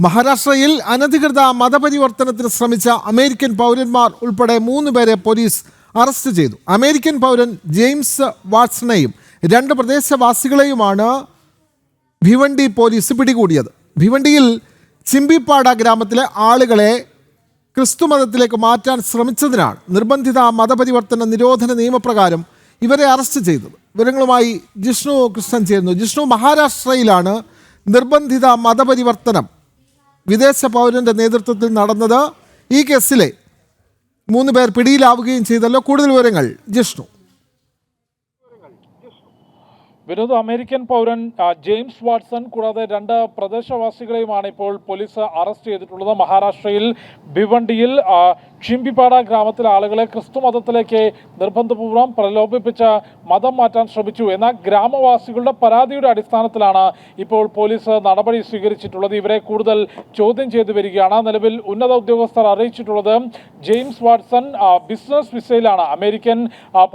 മഹാരാഷ്ട്രയിൽ അനധികൃത മതപരിവർത്തനത്തിന് ശ്രമിച്ച അമേരിക്കൻ പൗരന്മാർ ഉൾപ്പെടെ 3 പേരെ പോലീസ് അറസ്റ്റ് ചെയ്തു. അമേരിക്കൻ പൗരൻ ജെയിംസ് വാട്സണെയും 2 പ്രദേശവാസികളെയുമാണ് ഭിവണ്ടി പോലീസ് പിടികൂടിയത്. ഭിവണ്ടിയിൽ ചിമ്പിപ്പാട ഗ്രാമത്തിലെ ആളുകളെ ക്രിസ്തുമതത്തിലേക്ക് മാറ്റാൻ ശ്രമിച്ചതിനാണ് നിർബന്ധിത മതപരിവർത്തന നിരോധന നിയമപ്രകാരം ഇവരെ അറസ്റ്റ് ചെയ്തത്. വിവരങ്ങളുമായി ജിഷ്ണു കൃഷ്ണൻ ചേരുന്നു. ജിഷ്ണു, മഹാരാഷ്ട്രയിലാണ് നിർബന്ധിത മതപരിവർത്തനം വിദേശ പൗരന്റെ നേതൃത്വത്തിൽ നടന്നത്. ഈ കേസിലെ 3 പേർ പിടിയിലാവുകയും ചെയ്തല്ലോ. കൂടുതൽ വിവരങ്ങൾ ജിഷ്ണു. വിനോദ്, അമേരിക്കൻ പൗരൻ ജെയിംസ് വാട്സൺ കൂടാതെ 2 പ്രദേശവാസികളെയുമാണ് ഇപ്പോൾ പോലീസ് അറസ്റ്റ് ചെയ്തിട്ടുള്ളത്. മഹാരാഷ്ട്രയിൽ ഭിവണ്ടിയിൽ ചിമ്പിപ്പാട ഗ്രാമത്തിലെ ആളുകളെ ക്രിസ്തു മതത്തിലേക്ക് നിർബന്ധപൂർവ്വം പ്രലോഭിപ്പിച്ച് മതം മാറ്റാൻ ശ്രമിച്ചു എന്ന ഗ്രാമവാസികളുടെ പരാതിയുടെ അടിസ്ഥാനത്തിലാണ് ഇപ്പോൾ പോലീസ് നടപടി സ്വീകരിച്ചിട്ടുള്ളത്. ഇവരെ കൂടുതൽ ചോദ്യം ചെയ്തു വരികയാണ്. നിലവിൽ ഉന്നത ഉദ്യോഗസ്ഥർ അറിയിച്ചിട്ടുള്ളത് ജെയിംസ് വാട്സൺ ബിസിനസ് വിസയിലാണ്, അമേരിക്കൻ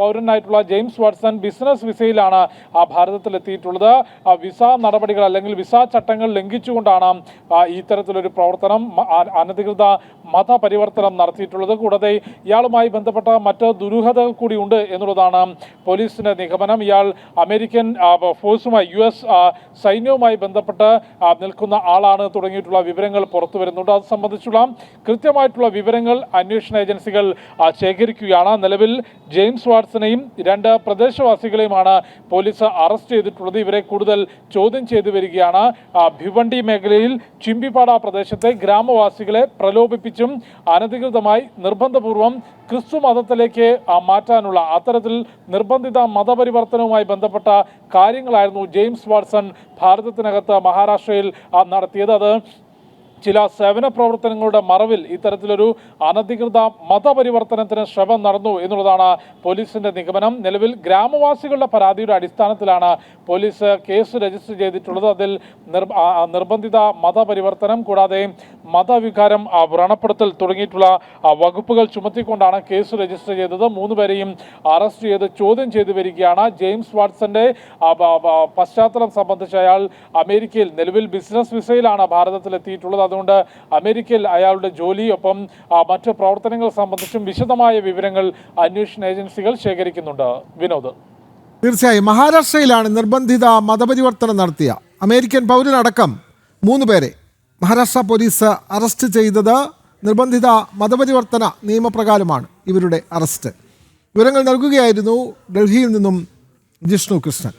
പൗരനായിട്ടുള്ള ജെയിംസ് വാട്സൺ ബിസിനസ് വിസയിലാണ് ഭാരതത്തിലെത്തിയിട്ടുള്ളത്. വിസ നടപടികൾ അല്ലെങ്കിൽ വിസ ചട്ടങ്ങൾ ലംഘിച്ചുകൊണ്ടാണ് ഇത്തരത്തിലൊരു പ്രവർത്തനം, അനധികൃത മതപരിവർത്തനം നടത്തിയിട്ടുള്ളത്. കൂടാതെ ഇയാളുമായി ബന്ധപ്പെട്ട മറ്റ് ദുരൂഹതകൾ കൂടി ഉണ്ട് എന്നുള്ളതാണ് പോലീസിന്റെ നിഗമനം. ഇയാൾ അമേരിക്കൻ ഫോഴ്സുമായി US സൈന്യവുമായി ബന്ധപ്പെട്ട് നിൽക്കുന്ന ആളാണ് തുടങ്ങിയിട്ടുള്ള വിവരങ്ങൾ പുറത്തു വരുന്നുണ്ട്. അത് സംബന്ധിച്ചുള്ള കൃത്യമായിട്ടുള്ള വിവരങ്ങൾ അന്വേഷണ ഏജൻസികൾ ശേഖരിക്കുകയാണ്. നിലവിൽ ജെയിംസ് വാട്സണെയും 2 പ്രദേശവാസികളെയുമാണ് പോലീസ് അറസ്റ്റ് ചെയ്തിട്ടുള്ളത്. ഇവരെ കൂടുതൽ ചോദ്യം ചെയ്തു വരികയാണ്. ഭിവണ്ടി മേഖലയിൽ ചിമ്പിപ്പാട പ്രദേശത്തെ ഗ്രാമവാസികളെ പ്രലോഭിപ്പിച്ചും അനധികൃതമായി നിർബന്ധപൂർവം ക്രിസ്തു മതത്തിലേക്ക് മാറ്റാനുള്ള അത്തരത്തിൽ നിർബന്ധിത മതപരിവർത്തനവുമായി ബന്ധപ്പെട്ട കാര്യങ്ങളായിരുന്നു ജെയിംസ് വാട്സൺ ഭാരതത്തിനകത്ത് മഹാരാഷ്ട്രയിൽ നടത്തിയത്. അത് ചില സേവന പ്രവർത്തനങ്ങളുടെ മറവിൽ ഇത്തരത്തിലൊരു അനധികൃത മതപരിവർത്തനത്തിന് ശ്രമം നടന്നു എന്നുള്ളതാണ് പോലീസിന്റെ നിഗമനം. നിലവിൽ ഗ്രാമവാസികളുടെ പരാതിയുടെ അടിസ്ഥാനത്തിലാണ് പോലീസ് കേസ് രജിസ്റ്റർ ചെയ്തിട്ടുള്ളത്. അതിൽ നിർബന്ധിത മതപരിവർത്തനം കൂടാതെ മതവികാരം വ്രണപ്പെടുത്തൽ തുടങ്ങിയിട്ടുള്ള വകുപ്പുകൾ ചുമത്തിക്കൊണ്ടാണ് കേസ് രജിസ്റ്റർ ചെയ്തത്. 3 പേരെയും അറസ്റ്റ് ചെയ്ത് ചോദ്യം ചെയ്തു വരികയാണ്. ജെയിംസ് വാട്സന്റെ പശ്ചാത്തലം സംബന്ധിച്ച് അയാൾ അമേരിക്കയിൽ നിലവിൽ ബിസിനസ് വിസയിലാണ് ഭാരതത്തിലെത്തിയിട്ടുള്ളത്. അതുകൊണ്ട് അമേരിക്കയിൽ അയാളുടെ ജോലിയൊപ്പം മറ്റ് പ്രവർത്തനങ്ങൾ സംബന്ധിച്ചും വിശദമായ വിവരങ്ങൾ അന്വേഷണ ഏജൻസികൾ ശേഖരിക്കുന്നുണ്ട്. വിനോദ്, തീർച്ചയായും മഹാരാഷ്ട്രയിലാണ് നിർബന്ധിത മതപരിവർത്തനം നടത്തിയ അമേരിക്കൻ പൗരനടക്കം 3 പേരെ മഹാരാഷ്ട്ര പോലീസ് അറസ്റ്റ് ചെയ്തത്. നിർബന്ധിത മതപരിവർത്തന നിയമപ്രകാരമാണ് ഇവരുടെ അറസ്റ്റ്. വിവരങ്ങൾ നൽകുകയായിരുന്നു ഡൽഹിയിൽ നിന്നും ജിഷ്ണു കൃഷ്ണൻ.